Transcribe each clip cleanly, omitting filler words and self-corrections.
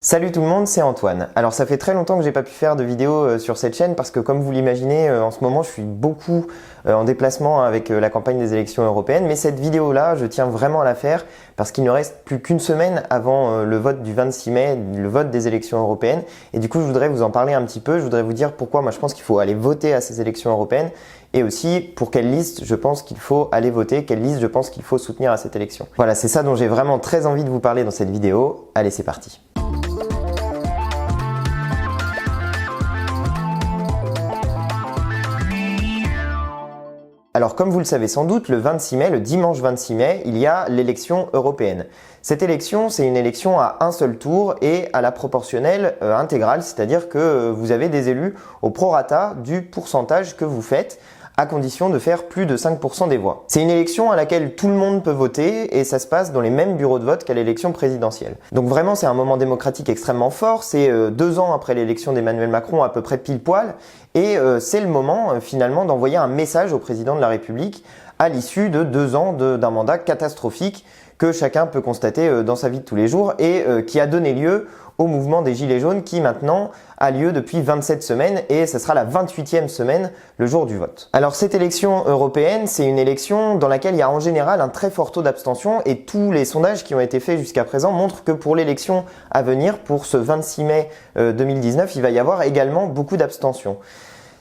Salut tout le monde, c'est Antoine. Alors ça fait très longtemps que j'ai pas pu faire de vidéo sur cette chaîne parce que comme vous l'imaginez, en ce moment je suis beaucoup en déplacement avec la campagne des élections européennes. Mais cette vidéo là, je tiens vraiment à la faire parce qu'il ne reste plus qu'une semaine avant le vote du 26 mai, le vote des élections européennes. Et du coup je voudrais vous en parler un petit peu, je voudrais vous dire pourquoi moi je pense qu'il faut aller voter à ces élections européennes et aussi pour quelle liste je pense qu'il faut aller voter, quelle liste je pense qu'il faut soutenir à cette élection. Voilà, c'est ça dont j'ai vraiment très envie de vous parler dans cette vidéo. Allez, c'est parti. Alors comme vous le savez sans doute, le 26 mai, le dimanche 26 mai, il y a l'élection européenne. Cette élection, c'est une élection à un seul tour et à la proportionnelle intégrale, c'est-à-dire que vous avez des élus au prorata du pourcentage que vous faites, à condition de faire plus de 5% des voix. C'est une élection à laquelle tout le monde peut voter et ça se passe dans les mêmes bureaux de vote qu'à l'élection présidentielle. Donc vraiment c'est un moment démocratique extrêmement fort, c'est 2 ans après l'élection d'Emmanuel Macron à peu près pile poil et c'est le moment finalement d'envoyer un message au président de la République à l'issue de 2 ans d'un mandat catastrophique que chacun peut constater dans sa vie de tous les jours et qui a donné lieu au mouvement des Gilets jaunes qui maintenant a lieu depuis 27 semaines et ce sera la 28e semaine le jour du vote. Alors cette élection européenne, c'est une élection dans laquelle il y a en général un très fort taux d'abstention et tous les sondages qui ont été faits jusqu'à présent montrent que pour l'élection à venir, pour ce 26 mai 2019, il va y avoir également beaucoup d'abstention.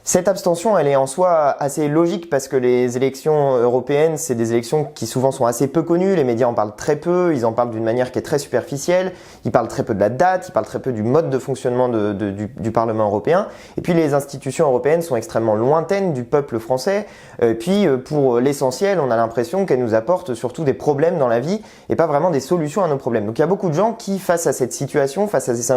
Cette abstention, elle est en soi assez logique parce que les élections européennes, c'est des élections qui souvent sont assez peu connues, les médias en parlent très peu, ils en parlent d'une manière qui est très superficielle, ils parlent très peu de la date, ils parlent très peu du mode de fonctionnement du Parlement européen, et puis les institutions européennes sont extrêmement lointaines du peuple français, puis pour l'essentiel, on a l'impression qu'elles nous apportent surtout des problèmes dans la vie et pas vraiment des solutions à nos problèmes. Donc il y a beaucoup de gens qui, face à cette situation, face à ces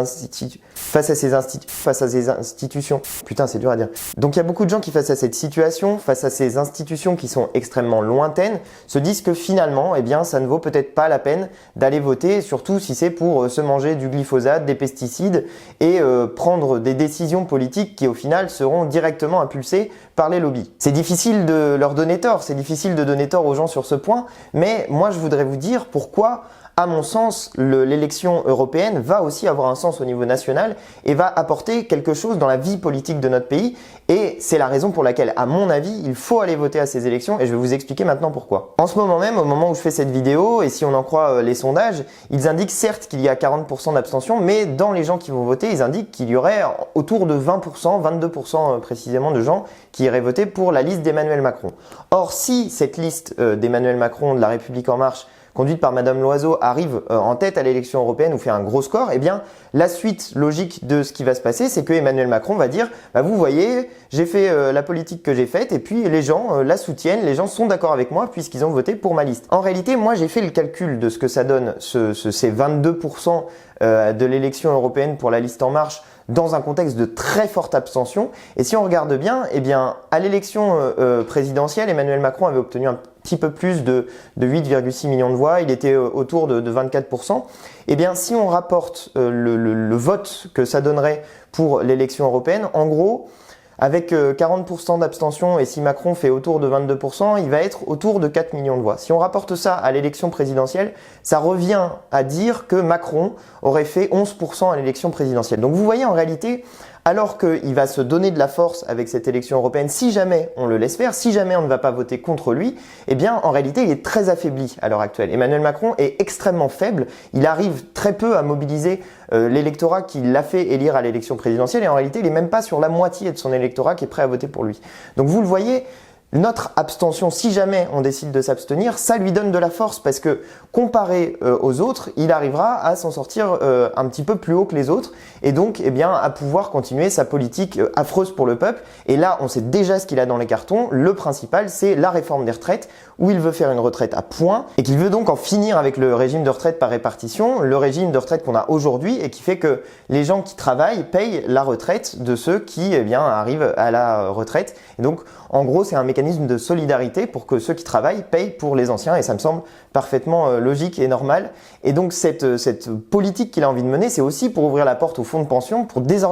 institutions, putain c'est dur à dire. Donc il y a beaucoup de gens qui face à cette situation, face à ces institutions qui sont extrêmement lointaines, se disent que finalement, eh bien, ça ne vaut peut-être pas la peine d'aller voter, surtout si c'est pour se manger du glyphosate, des pesticides et prendre des décisions politiques qui au final seront directement impulsées par les lobbies. C'est difficile de leur donner tort, c'est difficile de donner tort aux gens sur ce point, mais moi je voudrais vous dire pourquoi à mon sens, l'élection européenne va aussi avoir un sens au niveau national et va apporter quelque chose dans la vie politique de notre pays. Et c'est la raison pour laquelle, à mon avis, il faut aller voter à ces élections et je vais vous expliquer maintenant pourquoi. En ce moment même, au moment où je fais cette vidéo, et si on en croit les sondages, ils indiquent certes qu'il y a 40% d'abstention, mais dans les gens qui vont voter, ils indiquent qu'il y aurait autour de 20%, 22% précisément de gens qui iraient voter pour la liste d'Emmanuel Macron. Or, si cette liste d'Emmanuel Macron de La République En Marche conduite par Madame Loiseau, arrive en tête à l'élection européenne ou fait un gros score, eh bien, la suite logique de ce qui va se passer, c'est que Emmanuel Macron va dire bah, « Vous voyez, j'ai fait la politique que j'ai faite et puis les gens la soutiennent, les gens sont d'accord avec moi puisqu'ils ont voté pour ma liste. » En réalité, moi, j'ai fait le calcul de ce que ça donne, ces 22% de l'élection européenne pour la liste En Marche dans un contexte de très forte abstention. Et si on regarde bien, eh bien, à l'élection présidentielle, Emmanuel Macron avait obtenu un petit peu plus de 8,6 millions de voix, il était autour de 24%. Eh bien, si on rapporte le vote que ça donnerait pour l'élection européenne, en gros, avec 40% d'abstention et si Macron fait autour de 22%, il va être autour de 4 millions de voix. Si on rapporte ça à l'élection présidentielle, ça revient à dire que Macron aurait fait 11% à l'élection présidentielle. Donc vous voyez en réalité, alors qu'il va se donner de la force avec cette élection européenne, si jamais on le laisse faire, si jamais on ne va pas voter contre lui, eh bien en réalité il est très affaibli à l'heure actuelle. Emmanuel Macron est extrêmement faible, il arrive très peu à mobiliser l'électorat qui l'a fait élire à l'élection présidentielle et en réalité il n'est même pas sur la moitié de son électorat qui est prêt à voter pour lui. Donc vous le voyez, notre abstention, si jamais on décide de s'abstenir, ça lui donne de la force parce que comparé aux autres, il arrivera à s'en sortir un petit peu plus haut que les autres et donc eh bien, à pouvoir continuer sa politique affreuse pour le peuple. Et là, on sait déjà ce qu'il a dans les cartons. Le principal, c'est la réforme des retraites où il veut faire une retraite à points et qu'il veut donc en finir avec le régime de retraite par répartition, le régime de retraite qu'on a aujourd'hui et qui fait que les gens qui travaillent payent la retraite de ceux qui eh bien, arrivent à la retraite. Et donc, en gros, c'est un mécanisme de solidarité pour que ceux qui travaillent payent pour les anciens et ça me semble parfaitement logique et normal. Et donc cette politique qu'il a envie de mener, c'est aussi pour ouvrir la porte aux fonds de pension,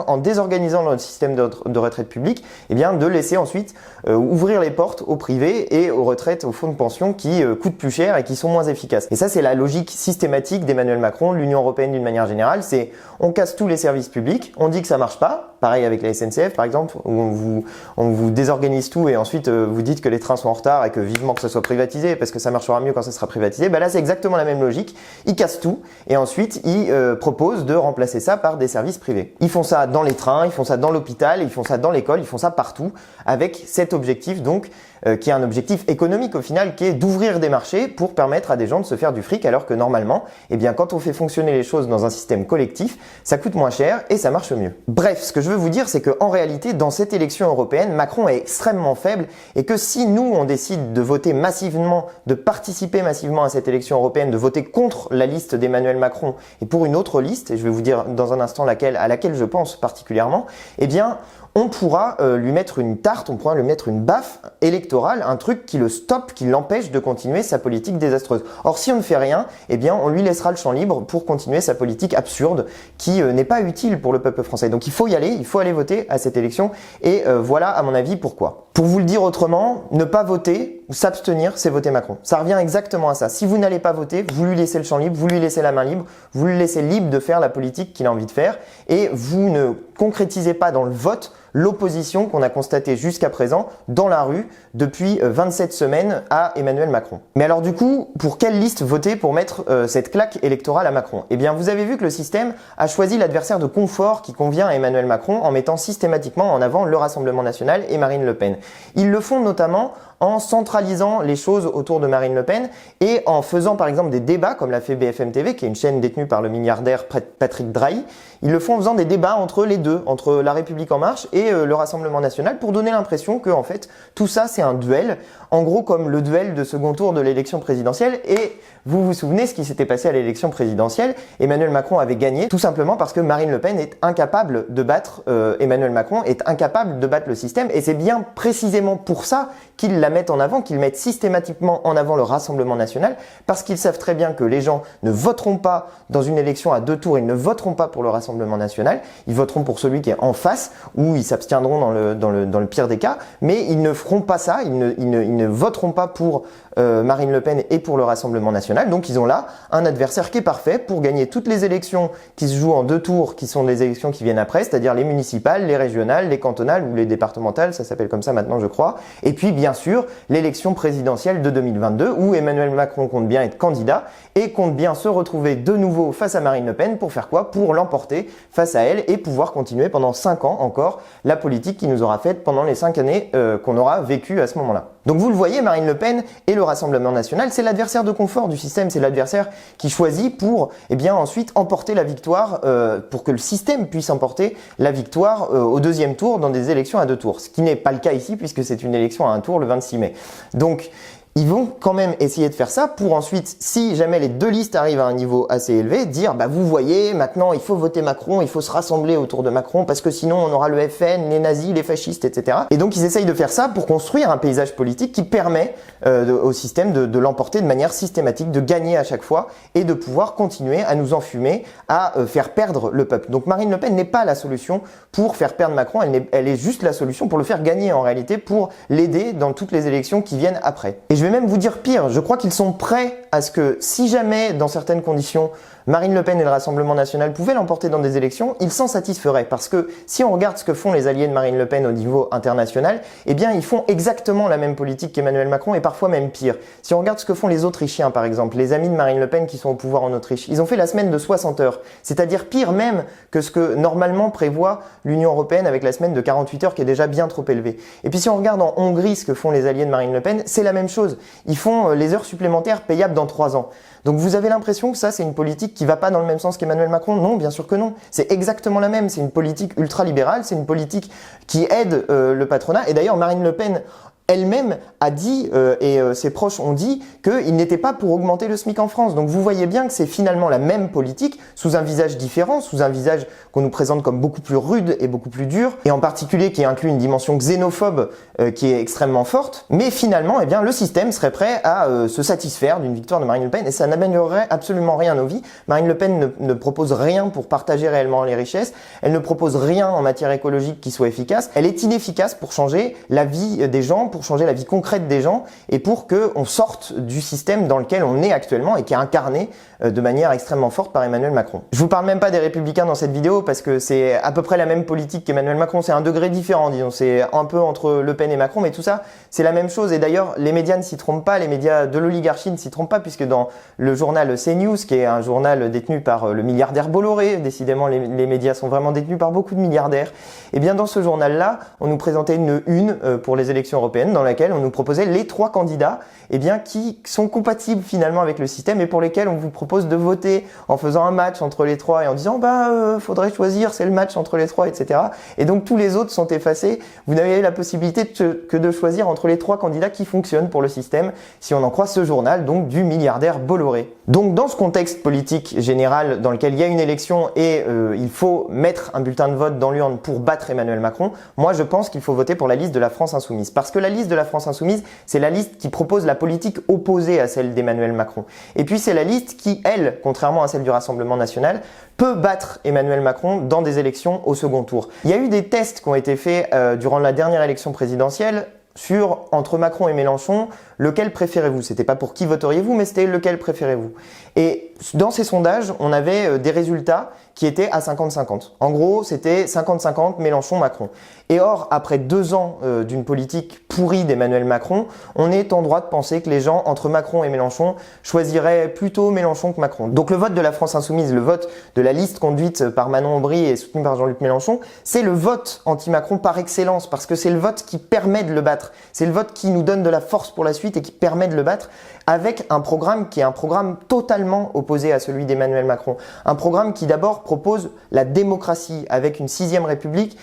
en désorganisant notre système de retraite publique, eh bien de laisser ensuite ouvrir les portes au privé et aux retraites, aux fonds de pension qui coûtent plus cher et qui sont moins efficaces. Et ça, c'est la logique systématique d'Emmanuel Macron, de l'Union européenne d'une manière générale. C'est on casse tous les services publics, on dit que ça marche pas. Pareil avec la SNCF par exemple, où on vous désorganise tout et ensuite vous dites que les trains sont en retard et que vivement que ça soit privatisé parce que ça marchera mieux quand ça sera privatisé. Bah là, c'est exactement la même logique. Ils cassent tout et ensuite ils proposent de remplacer ça par des services privés. Ils font ça dans les trains, ils font ça dans l'hôpital, ils font ça dans l'école, ils font ça partout avec cet objectif donc qui est un objectif économique au final, qui est d'ouvrir des marchés pour permettre à des gens de se faire du fric, alors que normalement, eh bien, quand on fait fonctionner les choses dans un système collectif, ça coûte moins cher et ça marche mieux. Bref, ce que je veux vous dire, c'est qu'en réalité, dans cette élection européenne, Macron est extrêmement faible et que si nous, on décide de voter massivement, de participer massivement à cette élection européenne, de voter contre la liste d'Emmanuel Macron et pour une autre liste, et je vais vous dire dans un instant à laquelle je pense particulièrement, eh bien, on pourra lui mettre une tarte, on pourra lui mettre une baffe électorale, un truc qui le stoppe, qui l'empêche de continuer sa politique désastreuse. Or, si on ne fait rien, eh bien, on lui laissera le champ libre pour continuer sa politique absurde qui n'est pas utile pour le peuple français. Donc, il faut y aller, il faut aller voter à cette élection et voilà, à mon avis, pourquoi. Pour vous le dire autrement, ne pas voter ou s'abstenir, c'est voter Macron. Ça revient exactement à ça. Si vous n'allez pas voter, vous lui laissez le champ libre, vous lui laissez la main libre, vous lui laissez libre de faire la politique qu'il a envie de faire et vous ne concrétisez pas dans le vote l'opposition qu'on a constatée jusqu'à présent dans la rue depuis 27 semaines à Emmanuel Macron. Mais alors du coup, pour quelle liste voter pour mettre cette claque électorale à Macron? Eh bien, vous avez vu que le système a choisi l'adversaire de confort qui convient à Emmanuel Macron en mettant systématiquement en avant le Rassemblement national et Marine Le Pen. Ils le font notamment en centralisant les choses autour de Marine Le Pen et en faisant par exemple des débats comme l'a fait BFM TV, qui est une chaîne détenue par le milliardaire Patrick Drahi. Ils le font en faisant des débats entre les deux, entre La République En Marche et le Rassemblement National, pour donner l'impression que en fait tout ça c'est un duel, en gros comme le duel de second tour de l'élection présidentielle. Et vous vous souvenez ce qui s'était passé à l'élection présidentielle? Emmanuel Macron avait gagné tout simplement parce que Marine Le Pen est incapable de battre Emmanuel Macron, est incapable de battre le système, et c'est bien précisément pour ça qu'ils la mettent en avant, qu'ils mettent systématiquement en avant le Rassemblement National, parce qu'ils savent très bien que les gens ne voteront pas dans une élection à 2 tours, ils ne voteront pas pour le Rassemblement National, ils voteront pour celui qui est en face, ou ils s'abstiendront dans le pire des cas, mais ils ne feront pas ça, ils ne voteront pas pour Marine Le Pen et pour le Rassemblement National. Donc ils ont là un adversaire qui est parfait pour gagner toutes les élections qui se jouent en 2 tours, qui sont les élections qui viennent après, c'est-à-dire les municipales, les régionales, les cantonales ou les départementales, ça s'appelle comme ça maintenant je crois, et puis bien sûr l'élection présidentielle de 2022 où Emmanuel Macron compte bien être candidat et compte bien se retrouver de nouveau face à Marine Le Pen pour faire quoi? Pour l'emporter face à elle et pouvoir continuer pendant 5 ans encore la politique qui nous aura faite pendant les 5 années qu'on aura vécues à ce moment-là. Donc vous le voyez, Marine Le Pen et le Rassemblement National, c'est l'adversaire de confort du système, c'est l'adversaire qui choisit pour ensuite emporter la victoire, pour que le système puisse emporter la victoire au 2e tour dans des élections à 2 tours. Ce qui n'est pas le cas ici puisque c'est une élection à 1 tour le 26 mai. Donc ils vont quand même essayer de faire ça pour ensuite, si jamais les 2 listes arrivent à un niveau assez élevé, dire bah vous voyez, maintenant il faut voter Macron, il faut se rassembler autour de Macron parce que sinon on aura le FN, les nazis, les fascistes, etc. Et donc ils essayent de faire ça pour construire un paysage politique qui permet au système de l'emporter de manière systématique, de gagner à chaque fois et de pouvoir continuer à nous enfumer, à faire perdre le peuple. Donc Marine Le Pen n'est pas la solution pour faire perdre Macron, elle est juste la solution pour le faire gagner en réalité, pour l'aider dans toutes les élections qui viennent après. Et je vais même vous dire pire, je crois qu'ils sont prêts à ce que si jamais, dans certaines conditions, Marine Le Pen et le Rassemblement National pouvaient l'emporter dans des élections, ils s'en satisferaient. Parce que si on regarde ce que font les alliés de Marine Le Pen au niveau international, eh bien ils font exactement la même politique qu'Emmanuel Macron et parfois même pire. Si on regarde ce que font les Autrichiens par exemple, les amis de Marine Le Pen qui sont au pouvoir en Autriche, ils ont fait la semaine de 60 heures, c'est-à-dire pire même que ce que normalement prévoit l'Union Européenne avec la semaine de 48 heures qui est déjà bien trop élevée. Et puis si on regarde en Hongrie ce que font les alliés de Marine Le Pen, c'est la même chose. Ils font les heures supplémentaires payables dans 3 ans. Donc vous avez l'impression que ça c'est une politique qui va pas dans le même sens qu'Emmanuel Macron? Non, bien sûr que non. C'est exactement la même. C'est une politique ultra-libérale, c'est une politique qui aide le patronat. Et d'ailleurs Marine Le Pen, elle-même a dit, ses proches ont dit, qu'ils n'étaient pas pour augmenter le SMIC en France. Donc vous voyez bien que c'est finalement la même politique, sous un visage différent, sous un visage qu'on nous présente comme beaucoup plus rude et beaucoup plus dur, et en particulier qui inclut une dimension xénophobe qui est extrêmement forte. Mais finalement, eh bien, le système serait prêt à se satisfaire d'une victoire de Marine Le Pen, et ça n'améliorerait absolument rien nos vies. Marine Le Pen ne propose rien pour partager réellement les richesses, elle ne propose rien en matière écologique qui soit efficace, elle est inefficace pour changer la vie des gens, pour changer la vie concrète des gens, et pour qu'on sorte du système dans lequel on est actuellement et qui est incarné de manière extrêmement forte par Emmanuel Macron. Je vous parle même pas des Républicains dans cette vidéo parce que c'est à peu près la même politique qu'Emmanuel Macron, c'est un degré différent, disons, c'est un peu entre Le Pen et Macron, mais tout ça, c'est la même chose. Et d'ailleurs, les médias ne s'y trompent pas, les médias de l'oligarchie ne s'y trompent pas, puisque dans le journal CNews, qui est un journal détenu par le milliardaire Bolloré, décidément les médias sont vraiment détenus par beaucoup de milliardaires, et bien dans ce journal-là, on nous présentait une pour les élections européennes, dans laquelle on nous proposait les 3 candidats, et bien qui sont compatibles finalement avec le système et pour lesquels on vous propose de voter en faisant un match entre les 3 et en disant faudrait choisir, c'est le match entre les 3, etc. Et donc tous les autres sont effacés. Vous n'avez la possibilité que de choisir entre les 3 candidats qui fonctionnent pour le système, si on en croit ce journal, donc du milliardaire Bolloré. Donc dans ce contexte politique général dans lequel il y a une élection et il faut mettre un bulletin de vote dans l'urne pour battre Emmanuel Macron, moi je pense qu'il faut voter pour la liste de la France Insoumise. Parce que la liste de la France Insoumise, c'est la liste qui propose la politique opposée à celle d'Emmanuel Macron. Et puis c'est la liste qui, elle, contrairement à celle du Rassemblement National, peut battre Emmanuel Macron dans des élections au second tour. Il y a eu des tests qui ont été faits durant la dernière élection présidentielle sur, entre Macron et Mélenchon, lequel préférez-vous? C'était pas pour qui voteriez-vous, mais c'était lequel préférez-vous. Et dans ces sondages, on avait des résultats qui étaient à 50-50. En gros, c'était 50-50 Mélenchon-Macron. Et or, après 2 ans d'une politique pourrie d'Emmanuel Macron, on est en droit de penser que les gens, entre Macron et Mélenchon, choisiraient plutôt Mélenchon que Macron. Donc le vote de la France Insoumise, le vote de la liste conduite par Manon Aubry et soutenue par Jean-Luc Mélenchon, c'est le vote anti-Macron par excellence, parce que c'est le vote qui permet de le battre. C'est le vote qui nous donne de la force pour la suite et qui permet de le battre avec un programme qui est un programme totalement opposé à celui d'Emmanuel Macron. Un programme qui d'abord propose la démocratie avec une 6e République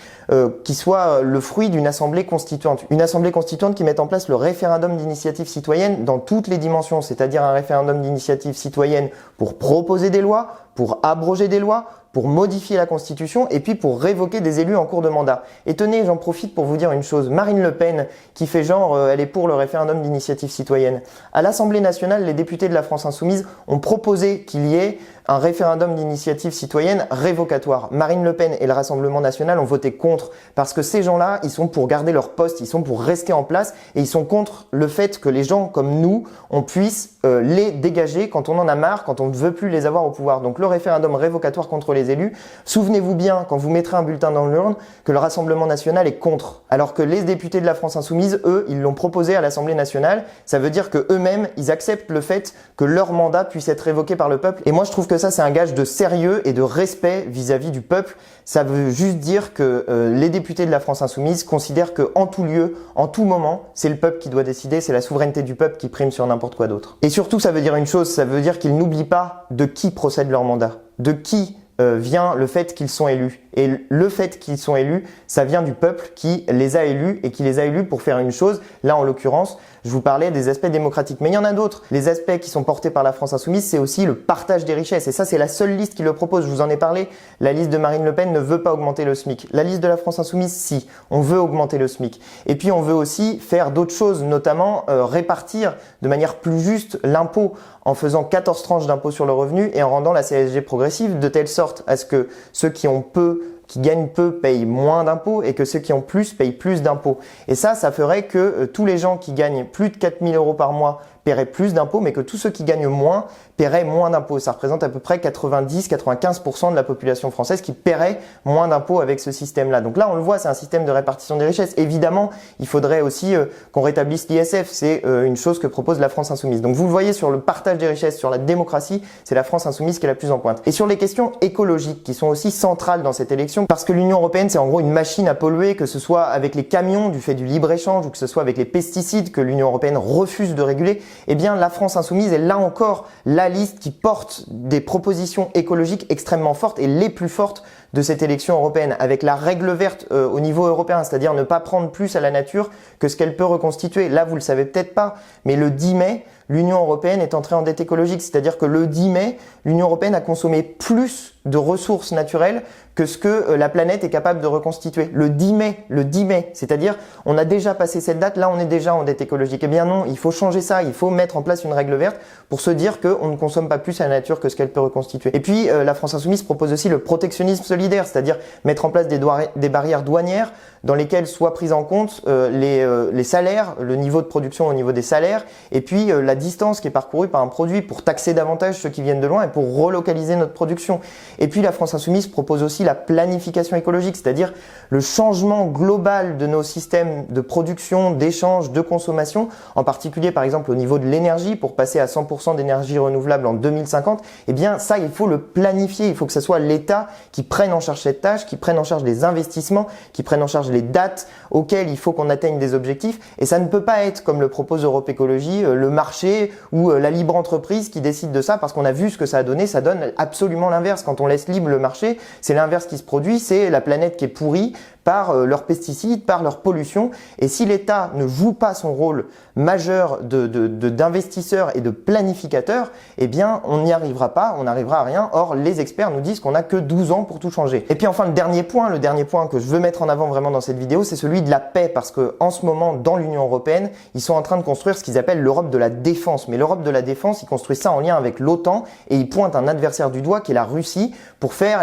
qui soit le fruit d'une assemblée constituante. Une assemblée constituante qui mette en place le référendum d'initiative citoyenne dans toutes les dimensions, c'est-à-dire un référendum d'initiative citoyenne pour proposer des lois, pour abroger des lois, pour modifier la Constitution et puis pour révoquer des élus en cours de mandat. Et tenez, j'en profite pour vous dire une chose. Marine Le Pen, qui fait genre, elle est pour le référendum d'initiative citoyenne. À l'Assemblée nationale, les députés de la France Insoumise ont proposé qu'il y ait un référendum d'initiative citoyenne révocatoire. Marine Le Pen et le Rassemblement national ont voté contre parce que ces gens-là, ils sont pour garder leur poste, ils sont pour rester en place et ils sont contre le fait que les gens comme nous, on puisse les dégager quand on en a marre, quand on ne veut plus les avoir au pouvoir. Donc le référendum révocatoire contre les élus, souvenez-vous bien, quand vous mettrez un bulletin dans l'urne, que le Rassemblement national est contre. Alors que les députés de la France Insoumise, eux, ils l'ont proposé à l'Assemblée nationale. Ça veut dire que eux-mêmes, ils acceptent le fait que leur mandat puisse être révoqué par le peuple. Et moi, je trouve que ça, c'est un gage de sérieux et de respect vis-à-vis du peuple. Ça veut juste dire que les députés de la France Insoumise considèrent que en tout lieu, en tout moment, c'est le peuple qui doit décider, c'est la souveraineté du peuple qui prime sur n'importe quoi d'autre. Et surtout, ça veut dire une chose, ça veut dire qu'ils n'oublient pas de qui procède leur mandat, de qui vient le fait qu'ils sont élus. Et le fait qu'ils sont élus, ça vient du peuple qui les a élus et qui les a élus pour faire une chose. Là, en l'occurrence, je vous parlais des aspects démocratiques. Mais il y en a d'autres. Les aspects qui sont portés par la France Insoumise, c'est aussi le partage des richesses. Et ça, c'est la seule liste qui le propose. Je vous en ai parlé. La liste de Marine Le Pen ne veut pas augmenter le SMIC. La liste de la France Insoumise, si. On veut augmenter le SMIC. Et puis, on veut aussi faire d'autres choses, notamment répartir de manière plus juste l'impôt en faisant 14 tranches d'impôt sur le revenu et en rendant la CSG progressive de telle sorte à ce que ceux qui ont peu, qui gagnent peu payent moins d'impôts et que ceux qui ont plus payent plus d'impôts. Et ça ferait que tous les gens qui gagnent plus de 4 000 € par mois paieraient plus d'impôts, mais que tous ceux qui gagnent moins paieraient moins d'impôts. Ça représente à peu près 90-95% de la population française qui paierait moins d'impôts avec ce système-là. Donc là, on le voit, c'est un système de répartition des richesses. Évidemment, il faudrait aussi qu'on rétablisse l'ISF. C'est une chose que propose la France Insoumise. Donc vous le voyez sur le partage des richesses, sur la démocratie, c'est la France Insoumise qui est la plus en pointe. Et sur les questions écologiques, qui sont aussi centrales dans cette élection, parce que l'Union européenne, c'est en gros une machine à polluer, que ce soit avec les camions du fait du libre-échange ou que ce soit avec les pesticides que l'Union européenne refuse de réguler, eh bien la France Insoumise est là encore la liste qui porte des propositions écologiques extrêmement fortes et les plus fortes de cette élection européenne, avec la règle verte au niveau européen, c'est-à-dire ne pas prendre plus à la nature que ce qu'elle peut reconstituer. Là, vous le savez peut-être pas, mais le 10 mai, l'Union européenne est entrée en dette écologique, c'est-à-dire que le 10 mai, l'Union européenne a consommé plus de ressources naturelles que ce que la planète est capable de reconstituer. Le 10 mai, c'est-à-dire on a déjà passé cette date, là on est déjà en dette écologique. Eh bien non, il faut changer ça, il faut mettre en place une règle verte pour se dire qu'on ne consomme pas plus à la nature que ce qu'elle peut reconstituer. Et puis la France Insoumise propose aussi le protectionnisme solidaire, c'est-à-dire mettre en place des barrières douanières dans lesquelles soient prises en compte les salaires, le niveau de production au niveau des salaires, et puis la distance qui est parcourue par un produit pour taxer davantage ceux qui viennent de loin et pour relocaliser notre production. Et puis la France Insoumise propose aussi la planification écologique, c'est-à-dire le changement global de nos systèmes de production, d'échange, de consommation, en particulier par exemple au niveau de l'énergie, pour passer à 100% d'énergie renouvelable en 2050. Eh bien ça, il faut le planifier, il faut que ce soit l'État qui prenne en charge cette tâche, qui prenne en charge les investissements, qui prenne en charge les dates auxquelles il faut qu'on atteigne des objectifs. Et ça ne peut pas être, comme le propose Europe Écologie, le marché ou la libre entreprise qui décide de ça, parce qu'on a vu ce que ça a donné, ça donne absolument l'inverse. Quand on laisse libre le marché, c'est l'inverse qui se produit, c'est la planète qui est pourrie par leurs pesticides, par leur pollution. Et si l'État ne joue pas son rôle majeur d'investisseur et de planificateur, eh bien on n'y arrivera pas, on n'arrivera à rien. Or, les experts nous disent qu'on n'a que 12 ans pour tout changer. Et puis enfin, le dernier point que je veux mettre en avant vraiment dans cette vidéo, c'est celui de la paix, parce que en ce moment, dans l'Union européenne, ils sont en train de construire ce qu'ils appellent l'Europe de la défense. Mais l'Europe de la défense, ils construisent ça en lien avec l'OTAN et ils pointent un adversaire du doigt qui est la Russie pour faire,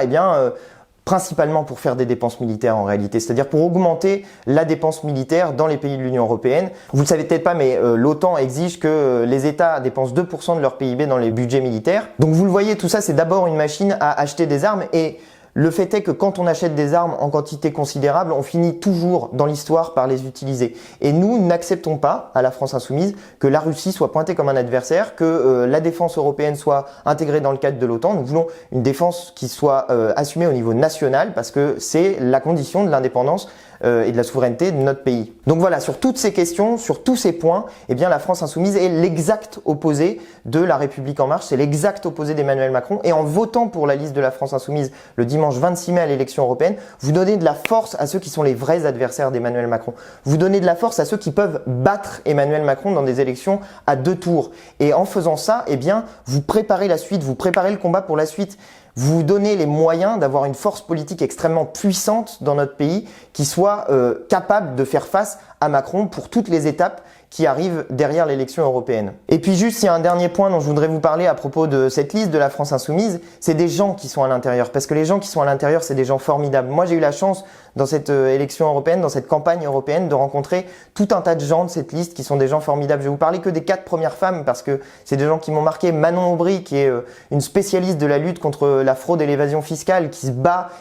principalement pour faire des dépenses militaires en réalité, c'est-à-dire pour augmenter la dépense militaire dans les pays de l'Union européenne. Vous le savez peut-être pas, mais l'OTAN exige que les États dépensent 2% de leur PIB dans les budgets militaires. Donc vous le voyez, tout ça c'est d'abord une machine à acheter des armes, et le fait est que quand on achète des armes en quantité considérable, on finit toujours dans l'histoire par les utiliser. Et nous n'acceptons pas, à la France Insoumise, que la Russie soit pointée comme un adversaire, que la défense européenne soit intégrée dans le cadre de l'OTAN. Nous voulons une défense qui soit assumée au niveau national, parce que c'est la condition de l'indépendance et de la souveraineté de notre pays. Donc voilà, sur toutes ces questions, sur tous ces points, eh bien la France Insoumise est l'exact opposé de la République En Marche, c'est l'exact opposé d'Emmanuel Macron. Et en votant pour la liste de la France Insoumise le dimanche 26 mai à l'élection européenne, vous donnez de la force à ceux qui sont les vrais adversaires d'Emmanuel Macron. Vous donnez de la force à ceux qui peuvent battre Emmanuel Macron dans des élections à 2 tours. Et en faisant ça, eh bien, vous préparez la suite, vous préparez le combat pour la suite. Vous vous donnez les moyens d'avoir une force politique extrêmement puissante dans notre pays qui soit capable de faire face à Macron pour toutes les étapes qui arrivent derrière l'élection européenne. Et puis juste, il y a un dernier point dont je voudrais vous parler à propos de cette liste de la France Insoumise, c'est des gens qui sont à l'intérieur, parce que les gens qui sont à l'intérieur, c'est des gens formidables. Moi, j'ai eu la chance dans cette élection européenne, dans cette campagne européenne, de rencontrer tout un tas de gens de cette liste qui sont des gens formidables. Je vais vous parler que des 4 premières femmes, parce que c'est des gens qui m'ont marqué. Manon Aubry, qui est une spécialiste de la lutte contre la fraude et l'évasion fiscale, qui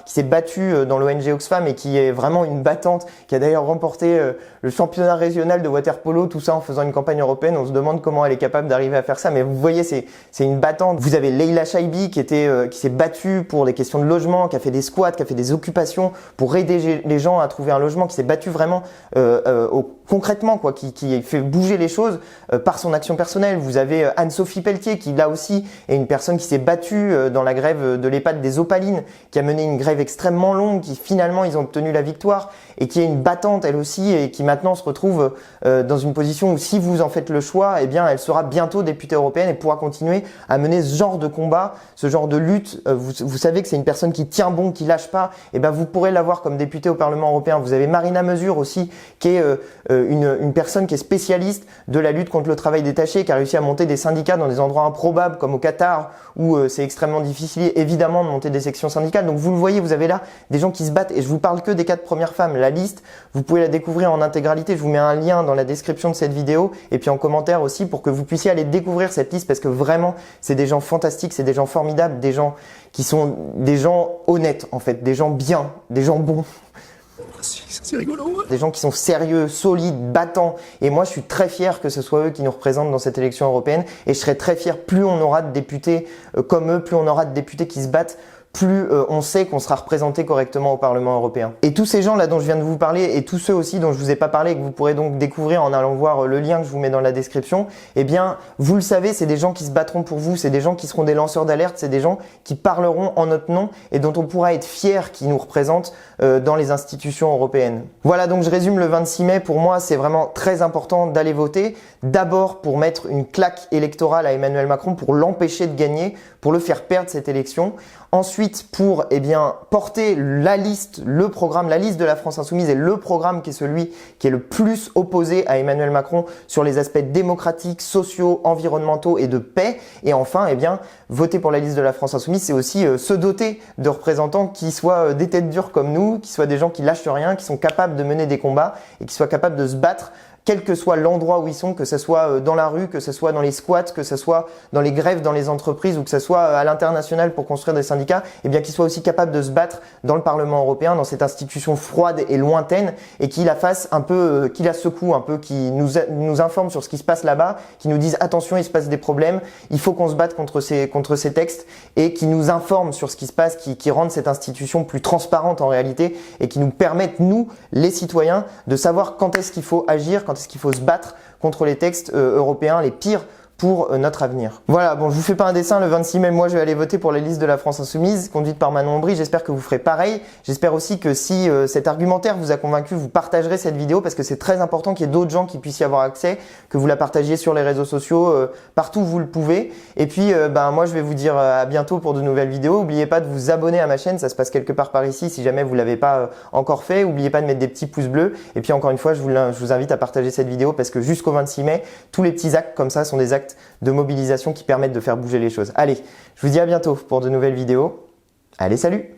s'est battue dans l'ONG Oxfam et qui est vraiment une battante, qui a d'ailleurs remporté le championnat régional de water-polo, tout ça en faisant une campagne européenne. On se demande comment elle est capable d'arriver à faire ça, mais vous voyez, c'est une battante. Vous avez Leila Chaibi qui s'est battue pour les questions de logement, qui a fait des squats, qui a fait des occupations pour aider les gens à trouver un logement, qui s'est battue vraiment concrètement, quoi, qui fait bouger les choses par son action personnelle. Vous avez Anne-Sophie Pelletier qui là aussi est une personne qui s'est battue dans la grève de l'EHPAD des Opalines, qui a mené une grève extrêmement longue, qui finalement ils ont obtenu la victoire, et qui est une battante elle aussi, et qui maintenant se retrouve dans une position où, si vous en faites le choix, eh bien elle sera bientôt députée européenne et pourra continuer à mener ce genre de combat, ce genre de lutte. Vous savez que c'est une personne qui tient bon, qui lâche pas, et ben vous pourrez l'avoir comme députée au Parlement européen. Vous avez Marina Mesure aussi, qui est une personne qui est spécialiste de la lutte contre le travail détaché, qui a réussi à monter des syndicats dans des endroits improbables comme au Qatar, où c'est extrêmement difficile évidemment de monter des sections syndicales. Donc vous le voyez, vous avez là des gens qui se battent, et je vous parle que des 4 premières femmes. La liste, vous pouvez la découvrir en intégralité, je vous mets un lien dans la description de cette vidéo et puis en commentaire aussi pour que vous puissiez aller découvrir cette liste, parce que vraiment c'est des gens fantastiques, c'est des gens formidables, des gens qui sont des gens honnêtes en fait, des gens bien, des gens bons. C'est rigolo. Des gens qui sont sérieux, solides, battants. Et moi, je suis très fier que ce soit eux qui nous représentent dans cette élection européenne. Et je serai très fier, plus on aura de députés comme eux, plus on aura de députés qui se battent plus on sait qu'on sera représenté correctement au Parlement européen. Et tous ces gens là dont je viens de vous parler et tous ceux aussi dont je vous ai pas parlé et que vous pourrez donc découvrir en allant voir le lien que je vous mets dans la description, eh bien vous le savez, c'est des gens qui se battront pour vous, c'est des gens qui seront des lanceurs d'alerte, c'est des gens qui parleront en notre nom et dont on pourra être fier qui nous représentent dans les institutions européennes. Voilà, donc je résume le 26 mai, pour moi c'est vraiment très important d'aller voter, d'abord pour mettre une claque électorale à Emmanuel Macron, pour l'empêcher de gagner, pour le faire perdre cette élection. Ensuite, pour porter la liste, le programme, la liste de la France Insoumise et le programme qui est celui qui est le plus opposé à Emmanuel Macron sur les aspects démocratiques, sociaux, environnementaux et de paix. Et enfin, voter pour la liste de la France Insoumise, c'est aussi se doter de représentants qui soient des têtes dures comme nous, qui soient des gens qui lâchent rien, qui sont capables de mener des combats et qui soient capables de se battre quel que soit l'endroit où ils sont, que ce soit dans la rue, que ce soit dans les squats, que ce soit dans les grèves dans les entreprises ou que ce soit à l'international pour construire des syndicats, qu'ils soient aussi capables de se battre dans le Parlement européen, dans cette institution froide et lointaine, et qui la fasse un peu, qui la secoue un peu, qui nous informe sur ce qui se passe là-bas, qui nous dise attention, il se passe des problèmes, il faut qu'on se batte contre ces textes, et qui nous informe sur ce qui se passe, qui rendent cette institution plus transparente en réalité, et qui nous permettent, nous, les citoyens, de savoir quand est-ce qu'il faut agir, quand est-ce qu'il faut se battre contre les textes européens, les pires pour notre avenir. Voilà, bon, je vous fais pas un dessin, le 26 mai, moi je vais aller voter pour les listes de la France Insoumise, conduite par Manon Aubry, j'espère que vous ferez pareil. J'espère aussi que si cet argumentaire vous a convaincu, vous partagerez cette vidéo parce que c'est très important qu'il y ait d'autres gens qui puissent y avoir accès, que vous la partagiez sur les réseaux sociaux, partout où vous le pouvez. Et puis, moi je vais vous dire à bientôt pour de nouvelles vidéos. N'oubliez pas de vous abonner à ma chaîne, ça se passe quelque part par ici si jamais vous l'avez pas encore fait. N'oubliez pas de mettre des petits pouces bleus. Et puis encore une fois, je vous invite à partager cette vidéo parce que jusqu'au 26 mai, tous les petits actes comme ça sont des actes de mobilisation qui permettent de faire bouger les choses. Allez, je vous dis à bientôt pour de nouvelles vidéos. Allez, salut!